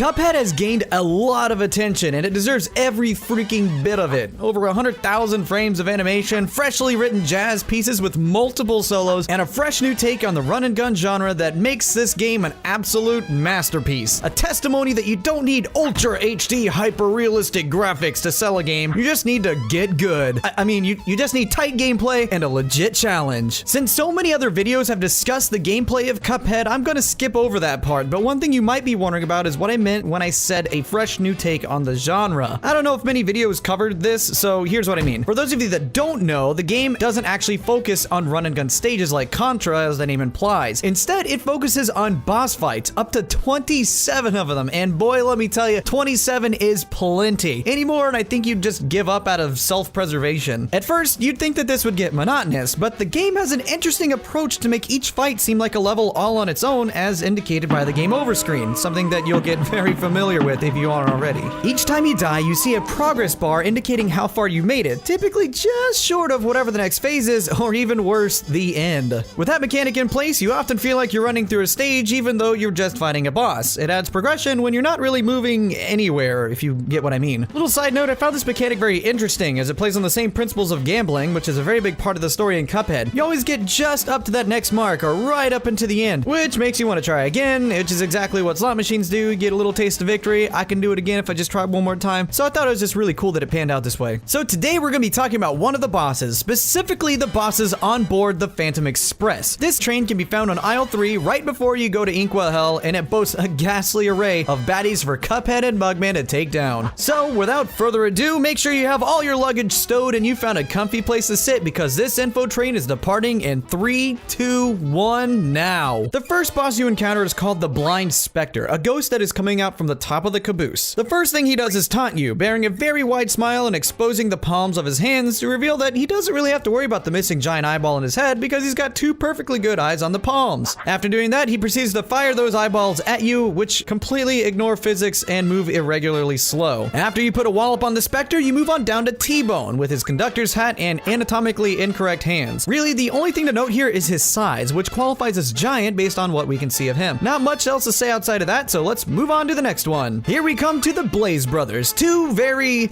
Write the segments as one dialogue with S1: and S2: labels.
S1: Cuphead has gained a lot of attention, and it deserves every freaking bit of it. Over 100,000 frames of animation, freshly written jazz pieces with multiple solos, and a fresh new take on the run-and-gun genre that makes this game an absolute masterpiece. A testimony that you don't need Ultra HD hyper-realistic graphics to sell a game, you just need to get good. I mean, you just need tight gameplay and a legit challenge. Since so many other videos have discussed the gameplay of Cuphead, I'm gonna skip over that part, but one thing you might be wondering about is what I meant when I said a fresh new take on the genre. I don't know if many videos covered this, so here's what I mean. For those of you that don't know, the game doesn't actually focus on run-and-gun stages like Contra, as the name implies. Instead, it focuses on boss fights, up to 27 of them, and boy, let me tell you, 27 is plenty. Any more, and I think you'd just give up out of self-preservation. At first, you'd think that this would get monotonous, but the game has an interesting approach to make each fight seem like a level all on its own, as indicated by the game over screen, something that you'll get very familiar with if you aren't already. Each time you die, you see a progress bar indicating how far you made it, typically just short of whatever the next phase is, or even worse, the end. With that mechanic in place, you often feel like you're running through a stage even though you're just fighting a boss. It adds progression when you're not really moving anywhere, if you get what I mean. Little side note, I found this mechanic very interesting as it plays on the same principles of gambling, which is a very big part of the story in Cuphead. You always get just up to that next mark or right up into the end, which makes you want to try again, which is exactly what slot machines do. You get a little taste of victory. I can do it again if I just try one more time. So I thought it was just really cool that it panned out this way. So today we're going to be talking about one of the bosses, specifically the bosses on board the Phantom Express. This train can be found on aisle 3 right before you go to Inkwell Hell, and it boasts a ghastly array of baddies for Cuphead and Mugman to take down. So without further ado, make sure you have all your luggage stowed and you found a comfy place to sit, because this info train is departing in 3, 2, 1 now. The first boss you encounter is called the Blind Specter, a ghost that is coming out from the top of the caboose. The first thing he does is taunt you, bearing a very wide smile and exposing the palms of his hands to reveal that he doesn't really have to worry about the missing giant eyeball in his head because he's got 2 perfectly good eyes on the palms. After doing that, he proceeds to fire those eyeballs at you, which completely ignore physics and move irregularly slow. After you put a wallop on the Specter, you move on down to T-Bone with his conductor's hat and anatomically incorrect hands. Really, the only thing to note here is his size, which qualifies as giant based on what we can see of him. Not much else to say outside of that, so let's move on to the next one. Here we come to the Blaze Brothers, 2 very,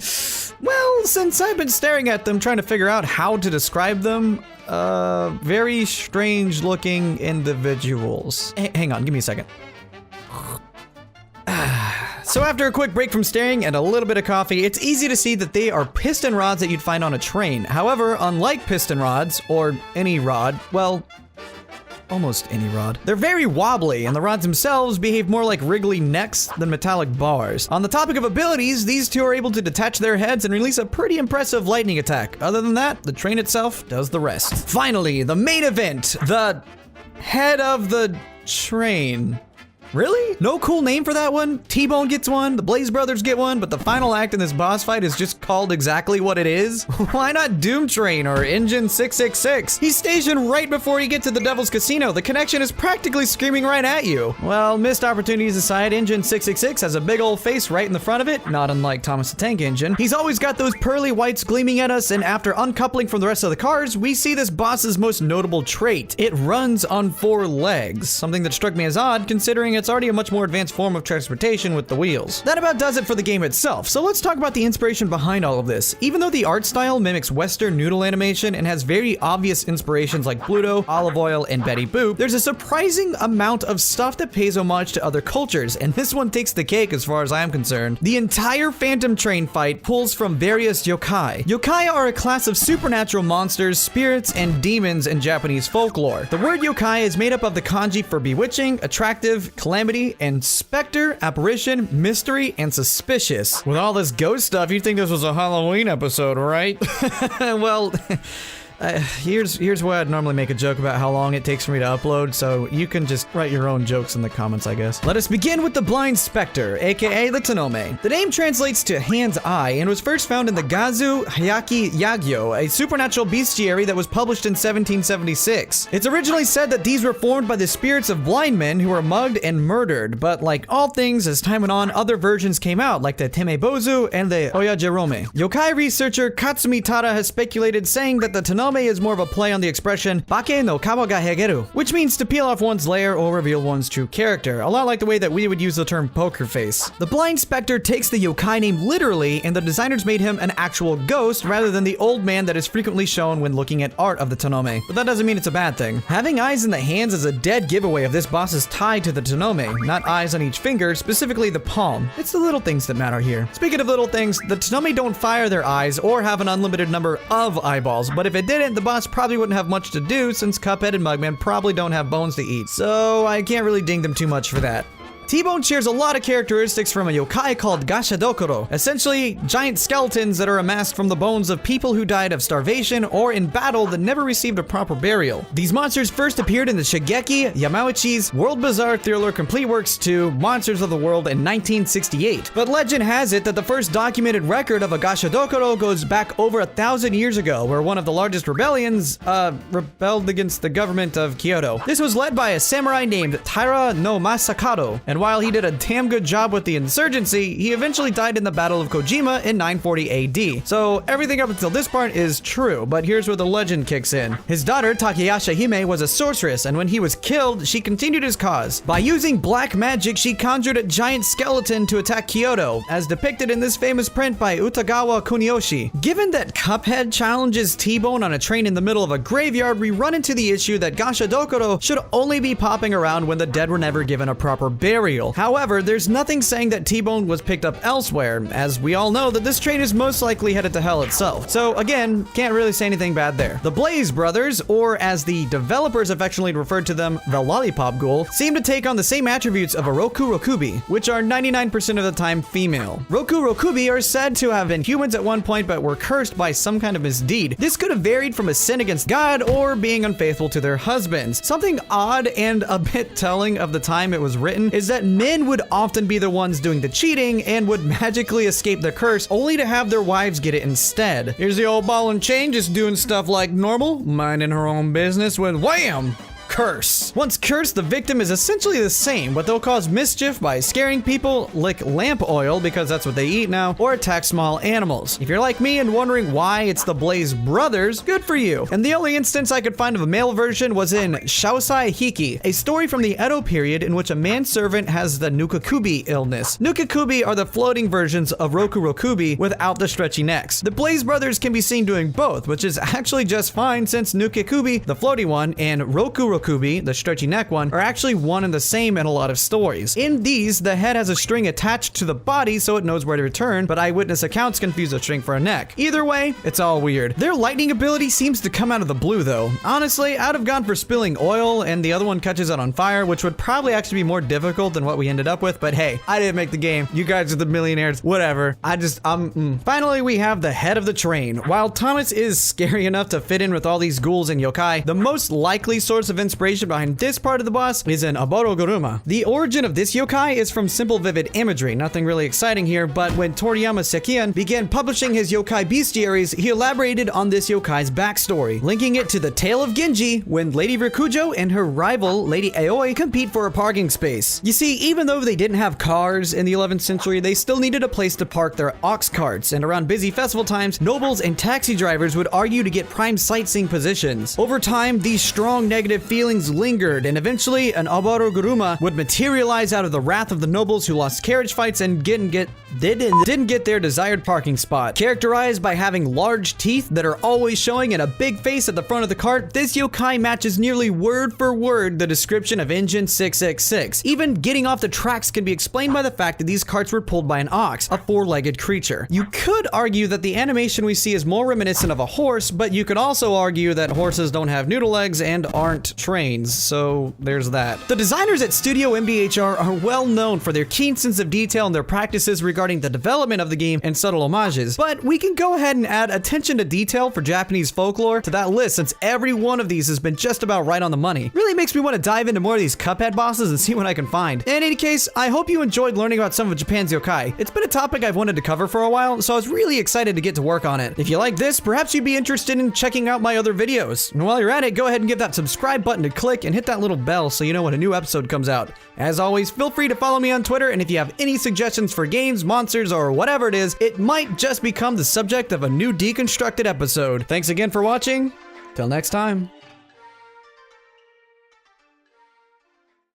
S1: well, since I've been staring at them trying to figure out how to describe them, very strange looking individuals. Hang on, give me a second. So after a quick break from staring and a little bit of coffee, it's easy to see that they are piston rods that you'd find on a train. However, unlike piston rods, or any rod, well, almost any rod, they're very wobbly, and the rods themselves behave more like wriggly necks than metallic bars. On the topic of abilities, these 2 are able to detach their heads and release a pretty impressive lightning attack. Other than that, the train itself does the rest. Finally, the main event, the head of the train. Really? No cool name for that one? T-Bone gets one, the Blaze Brothers get one, but the final act in this boss fight is just called exactly what it is? Why not Doom Train or Engine 666? He's stationed right before you get to the Devil's Casino. The connection is practically screaming right at you. Well, missed opportunities aside, Engine 666 has a big old face right in the front of it, not unlike Thomas the Tank Engine. He's always got those pearly whites gleaming at us, and after uncoupling from the rest of the cars, we see this boss's most notable trait. It runs on 4 legs, something that struck me as odd considering it's already a much more advanced form of transportation with the wheels. That about does it for the game itself, so let's talk about the inspiration behind all of this. Even though the art style mimics Western noodle animation and has very obvious inspirations like Bluto, Olive Oil, and Betty Boop, there's a surprising amount of stuff that pays homage to other cultures, and this one takes the cake as far as I'm concerned. The entire Phantom Train fight pulls from various yokai. Yokai are a class of supernatural monsters, spirits, and demons in Japanese folklore. The word yokai is made up of the kanji for bewitching, attractive, calamity, and specter, apparition, mystery, and suspicious. With all this ghost stuff, you'd think this was a Halloween episode, right? Well, here's where I'd normally make a joke about how long it takes for me to upload, so you can just write your own jokes in the comments, I guess. Let us begin with the Blind Specter, aka the Tenome. The name translates to hand's eye and was first found in the Gazu Hayaki Yagyo, a supernatural bestiary that was published in 1776. It's originally said that these were formed by the spirits of blind men who were mugged and murdered, but like all things, as time went on, other versions came out, like the Temebozu and the Oyajerome. Yokai researcher Katsumi Tada has speculated, saying that the Tenome Tenome is more of a play on the expression Bake no kamo ga hegeru, which means to peel off one's layer or reveal one's true character, a lot like the way that we would use the term poker face. The blind Specter takes the yokai name literally, and the designers made him an actual ghost rather than the old man that is frequently shown when looking at art of the Tenome. But that doesn't mean it's a bad thing. Having eyes in the hands is a dead giveaway of this boss's tie to the Tenome, not eyes on each finger, specifically the palm. It's the little things that matter here. Speaking of little things, the Tenome don't fire their eyes or have an unlimited number of eyeballs, but if it didn't, the boss probably wouldn't have much to do since Cuphead and Mugman probably don't have bones to eat, so I can't really ding them too much for that. T-Bone shares a lot of characteristics from a yokai called Gashadokuro, essentially giant skeletons that are amassed from the bones of people who died of starvation or in battle that never received a proper burial. These monsters first appeared in the Shigeki Yamauchi's World Bizarre Thriller Complete Works 2 Monsters of the World in 1968. But legend has it that the first documented record of a Gashadokuro goes back over 1,000 years ago, where one of the largest rebellions rebelled against the government of Kyoto. This was led by a samurai named Taira no Masakado, and while he did a damn good job with the insurgency, he eventually died in the Battle of Kojima in 940 AD. So everything up until this part is true, but here's where the legend kicks in. His daughter, Takeyasha Hime, was a sorceress, and when he was killed, she continued his cause. By using black magic, she conjured a giant skeleton to attack Kyoto, as depicted in this famous print by Utagawa Kuniyoshi. Given that Cuphead challenges T-Bone on a train in the middle of a graveyard, we run into the issue that Gashadokuro should only be popping around when the dead were never given a proper burial. However, there's nothing saying that T-Bone was picked up elsewhere, as we all know that this train is most likely headed to hell itself. So again, can't really say anything bad there. The Blaze brothers, or as the developers affectionately referred to them, the Lollipop Ghoul, seem to take on the same attributes of a Rokurokubi, which are 99% of the time female. Rokurokubi are said to have been humans at one point but were cursed by some kind of misdeed. This could have varied from a sin against God or being unfaithful to their husbands. Something odd and a bit telling of the time it was written is that men would often be the ones doing the cheating and would magically escape the curse only to have their wives get it instead. Here's the old ball and chain just doing stuff like normal, minding her own business when wham! Curse. Once cursed, the victim is essentially the same, but they'll cause mischief by scaring people, lick lamp oil because that's what they eat now, or attack small animals. If you're like me and wondering why it's the Blaze brothers, good for you. And the only instance I could find of a male version was in Shaosai Hiki, a story from the Edo period in which a manservant has the Nukekubi illness. Nukekubi are the floating versions of Rokurokubi without the stretchy necks. The Blaze brothers can be seen doing both, which is actually just fine since Nukekubi, the floaty one, and Rokurokubi, the stretchy neck one, are actually one and the same in a lot of stories. In these, the head has a string attached to the body so it knows where to return, but eyewitness accounts confuse a string for a neck. Either way, it's all weird. Their lightning ability seems to come out of the blue though. Honestly, I'd have gone for spilling oil and the other one catches it on fire, which would probably actually be more difficult than what we ended up with, but hey, I didn't make the game. You guys are the millionaires, whatever. Finally, we have the head of the train. While Thomas is scary enough to fit in with all these ghouls and yokai, the most likely source of inspiration behind this part of the boss is in Oborogoruma. The origin of this yokai is from simple vivid imagery, nothing really exciting here, but when Toriyama Sekian began publishing his yokai bestiaries, he elaborated on this yokai's backstory, linking it to the tale of Genji when Lady Rikujo and her rival Lady Aoi compete for a parking space. You see, even though they didn't have cars in the 11th century, they still needed a place to park their ox carts, and around busy festival times, nobles and taxi drivers would argue to get prime sightseeing positions. Over time, these strong negative feelings lingered, and eventually an Oborogoruma would materialize out of the wrath of the nobles who lost carriage fights and didn't get their desired parking spot. Characterized by having large teeth that are always showing and a big face at the front of the cart, this yokai matches nearly word for word the description of Engine 666. Even getting off the tracks can be explained by the fact that these carts were pulled by an ox, a four-legged creature. You could argue that the animation we see is more reminiscent of a horse, but you could also argue that horses don't have noodle legs and aren't trains, so there's that. The designers at Studio MDHR are well known for their keen sense of detail and their practices regarding the development of the game and subtle homages, but we can go ahead and add attention to detail for Japanese folklore to that list since every one of these has been just about right on the money. Really makes me want to dive into more of these Cuphead bosses and see what I can find. In any case, I hope you enjoyed learning about some of Japan's yokai. It's been a topic I've wanted to cover for a while, so I was really excited to get to work on it. If you like this, perhaps you'd be interested in checking out my other videos. And while you're at it, go ahead and give that subscribe button to click and hit that little bell so you know when a new episode comes out. As always, feel free to follow me on Twitter, and if you have any suggestions for games, monsters, or whatever it is, it might just become the subject of a new Deconstructed episode. Thanks again for watching, Till next time.